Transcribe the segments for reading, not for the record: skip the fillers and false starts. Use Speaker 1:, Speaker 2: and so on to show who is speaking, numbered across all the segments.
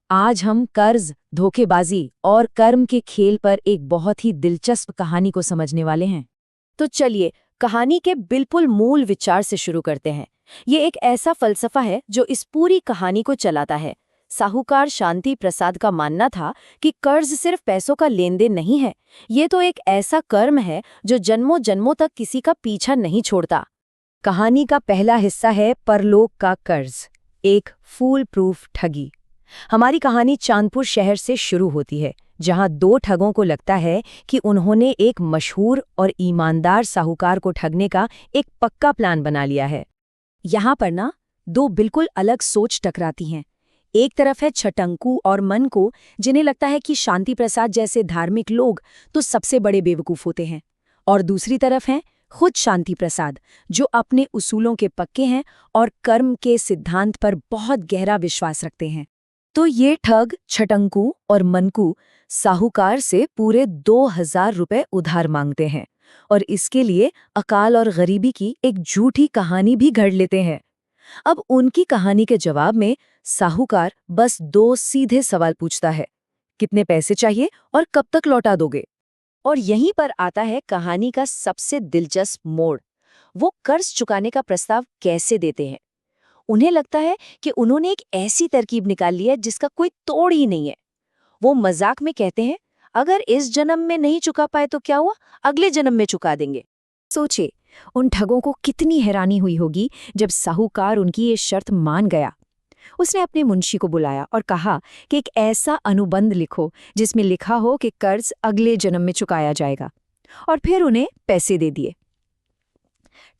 Speaker 1: आज हम कर्ज, धोखेबाजी और कर्म के खेल पर एक बहुत ही दिलचस्प कहानी को समझने वाले हैं।
Speaker 2: तो चलिए कहानी के बिल्कुल मूल विचार से शुरू करते हैं। ये एक ऐसा फलसफा है जो इस पूरी कहानी को चलाता है। साहूकार शांति प्रसाद का मानना था कि कर्ज सिर्फ पैसों का लेन देन नहीं है, ये तो एक ऐसा कर्म है जो जन्मों जन्मों तक किसी का पीछा नहीं छोड़ता।
Speaker 1: कहानी का पहला हिस्सा है परलोक का कर्ज, एक फूल प्रूफ ठगी। हमारी कहानी चांदपुर शहर से शुरू होती है, जहां दो ठगों को लगता है कि उन्होंने एक मशहूर और ईमानदार साहूकार को ठगने का एक पक्का प्लान बना लिया है। यहाँ पर ना दो बिल्कुल अलग सोच टकराती हैं। एक तरफ है छटंकू और मनकू, जिन्हें लगता है कि शांति प्रसाद जैसे धार्मिक लोग तो सबसे बड़े बेवकूफ होते हैं, और दूसरी तरफ है खुद शांति प्रसाद, जो अपने उसूलों के पक्के हैं और कर्म के सिद्धांत पर बहुत गहरा विश्वास रखते हैं। तो ये ठग छटंकू और मनकू साहूकार से पूरे 2000 रुपए उधार मांगते हैं और इसके लिए अकाल और गरीबी की एक झूठी कहानी भी गढ़ लेते हैं। अब उनकी कहानी के जवाब में साहूकार बस दो सीधे सवाल पूछता है, कितने पैसे चाहिए और कब तक लौटा दोगे? और यहीं पर आता है कहानी का सबसे दिलचस्प मोड़। वो कर्ज चुकाने का प्रस्ताव कैसे देते हैं। उन्हें लगता है कि उन्होंने एक ऐसी तरकीब निकाल ली है जिसका कोई तोड़ ही नहीं है। वो मजाक में कहते हैं, अगर इस जन्म में नहीं चुका पाए तो क्या हुआ, अगले जन्म में चुका देंगे। सोचे उन ठगों को कितनी हैरानी हुई होगी जब साहूकार उनकी ये शर्त मान गया। उसने अपने मुंशी को बुलाया और कहा कि एक ऐसा अनुबंध लिखो जिसमें लिखा हो कि कर्ज अगले जन्म में चुकाया जाएगा, और फिर उन्हें पैसे दे दिए।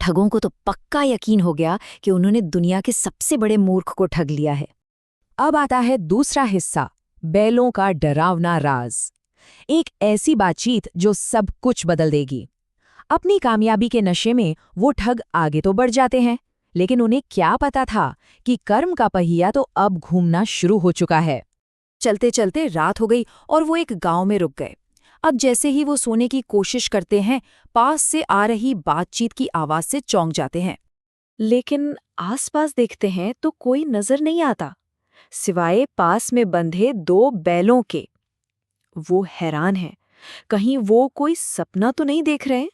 Speaker 1: ठगों को तो पक्का यकीन हो गया कि उन्होंने दुनिया के सबसे बड़े मूर्ख को ठग लिया है। अब आता है दूसरा हिस्सा, बैलों का डरावना राज। एक ऐसी बातचीत जो सब कुछ बदल देगी। अपनी कामयाबी के नशे में वो ठग आगे तो बढ़ जाते हैं, लेकिन उन्हें क्या पता था कि कर्म का पहिया तो अब घूमना शुरू हो चुका है। चलते चलते रात हो गई और वो एक गांव में रुक गए। अब जैसे ही वो सोने की कोशिश करते हैं, पास से आ रही बातचीत की आवाज से चौंक जाते हैं। लेकिन आसपास देखते हैं तो कोई नजर नहीं आता, सिवाय पास में बंधे दो बैलों के। वो हैरान हैं, कहीं वो कोई सपना तो नहीं देख रहे?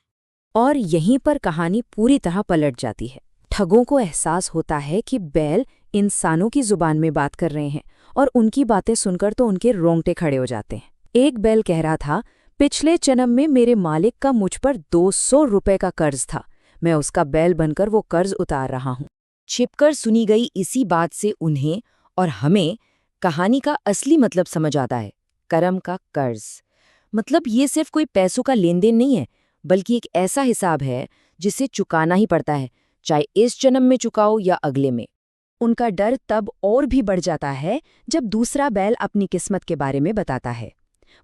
Speaker 1: और यहीं पर कहानी पूरी तरह पलट जाती है। ठगों को एहसास होता है कि बैल इंसानों की जुबान में बात कर रहे हैं, और उनकी बातें सुनकर तो उनके रोंगटे खड़े हो जाते हैं। एक बैल कह रहा था, पिछले जन्म में मेरे मालिक का मुझ पर 200 रुपए का कर्ज था, मैं उसका बैल बनकर वो कर्ज उतार रहा हूं। छिपकर सुनी गई इसी बात से उन्हें और हमें कहानी का असली मतलब समझ आता है। कर्म का कर्ज मतलब ये सिर्फ कोई पैसों का लेन देन नहीं है, बल्कि एक ऐसा हिसाब है जिसे चुकाना ही पड़ता है, चाहे इस जन्म में चुकाओ या अगले में। उनका डर तब और भी बढ़ जाता है जब दूसरा बैल अपनी किस्मत के बारे में बताता है।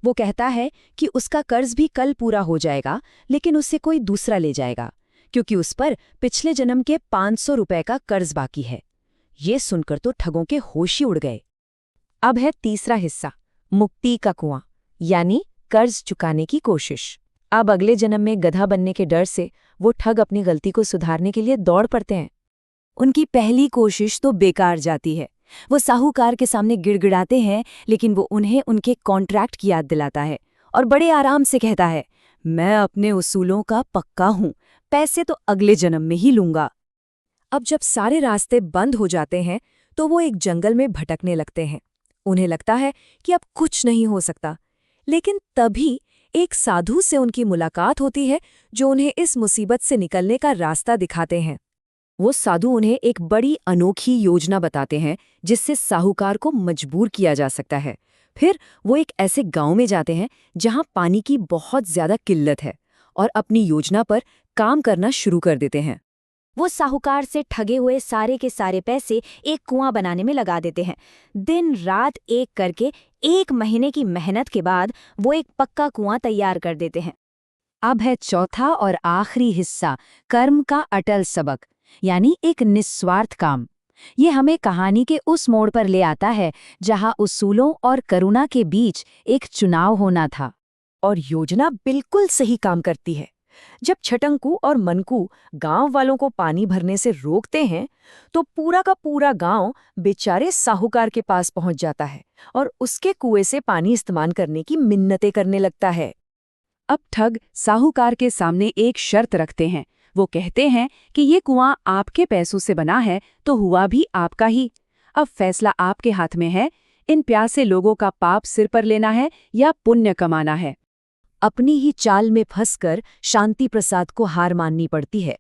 Speaker 1: वो कहता है कि उसका कर्ज भी कल पूरा हो जाएगा, लेकिन उससे कोई दूसरा ले जाएगा, क्योंकि उस पर पिछले जन्म के 500 रुपए का कर्ज बाकी है। ये सुनकर तो ठगों के होश ही उड़ गए। अब है तीसरा हिस्सा, मुक्ति का कुआं, यानी कर्ज चुकाने की कोशिश। अब अगले जन्म में गधा बनने के डर से वो ठग अपनी गलती को सुधारने के लिए दौड़ पड़ते हैं। उनकी पहली कोशिश तो बेकार जाती है। वो साहूकार के सामने गिड़गिड़ाते हैं, लेकिन वो उन्हें उनके कॉन्ट्रैक्ट की याद दिलाता है और बड़े आराम से कहता है, मैं अपने उसूलों का पक्का हूं, पैसे तो अगले जन्म में ही लूंगा। अब जब सारे रास्ते बंद हो जाते हैं तो वो एक जंगल में भटकने लगते हैं। उन्हें लगता है कि अब कुछ नहीं हो सकता, लेकिन तभी एक साधु से उनकी मुलाकात होती है जो उन्हें इस मुसीबत से निकलने का रास्ता दिखाते हैं। वो साधु उन्हें एक बड़ी अनोखी योजना बताते हैं जिससे साहूकार को मजबूर किया जा सकता है। फिर वो एक ऐसे गांव में जाते हैं जहां पानी की बहुत ज्यादा किल्लत है और अपनी योजना पर काम करना शुरू कर देते हैं। वो साहूकार से ठगे हुए सारे के सारे पैसे एक कुआं बनाने में लगा देते हैं। दिन रात एक करके 1 महीने की मेहनत के बाद वो एक पक्का कुआं तैयार कर देते हैं। अब है चौथा और आखिरी हिस्सा, कर्म का अटल सबक, यानी एक निस्वार्थ काम। ये हमें कहानी के उस मोड़ पर ले आता है जहां उसूलों और करुणा के बीच एक चुनाव होना था। और योजना बिल्कुल सही काम करती है। जब छटंकू और मनकू गांव वालों को पानी भरने से रोकते हैं तो पूरा का पूरा गांव बेचारे साहूकार के पास पहुंच जाता है और उसके कुएं से पानी इस्तेमाल करने की मिन्नतें करने लगता है।
Speaker 3: अब ठग साहूकार के सामने एक शर्त रखते हैं। वो कहते हैं कि ये कुआं आपके पैसों से बना है तो हुआ भी आपका ही। अब फैसला आपके हाथ में है, इन प्यासे लोगों का पाप सिर पर लेना है या पुण्य कमाना है।
Speaker 1: अपनी ही चाल में फंसकर शांति प्रसाद को हार माननी पड़ती है।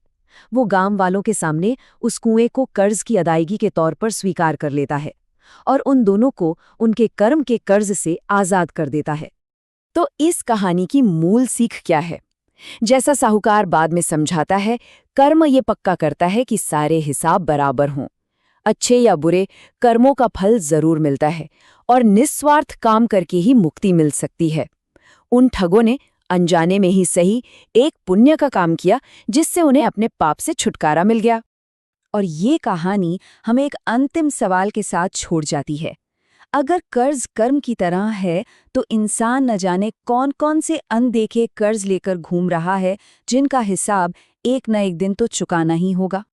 Speaker 1: वो गांव वालों के सामने उस कुएं को कर्ज की अदायगी के तौर पर स्वीकार कर लेता है और उन दोनों को उनके कर्म के कर्ज से आजाद कर देता है।
Speaker 2: तो इस कहानी की मूल सीख क्या है? जैसा साहूकार बाद में समझाता है, कर्म ये पक्का करता है कि सारे हिसाब बराबर हों। अच्छे या बुरे कर्मों का फल जरूर मिलता है और निस्वार्थ काम करके ही मुक्ति मिल सकती है। उन ठगों ने अनजाने में ही सही एक पुण्य का काम किया जिससे उन्हें अपने पाप से छुटकारा मिल गया। और ये कहानी हमें एक अंतिम सवाल के साथ छोड़ जाती है। अगर कर्ज कर्म की तरह है तो इंसान न जाने कौन कौन से अनदेखे कर्ज लेकर घूम रहा है जिनका हिसाब एक न एक दिन तो चुकाना ही होगा।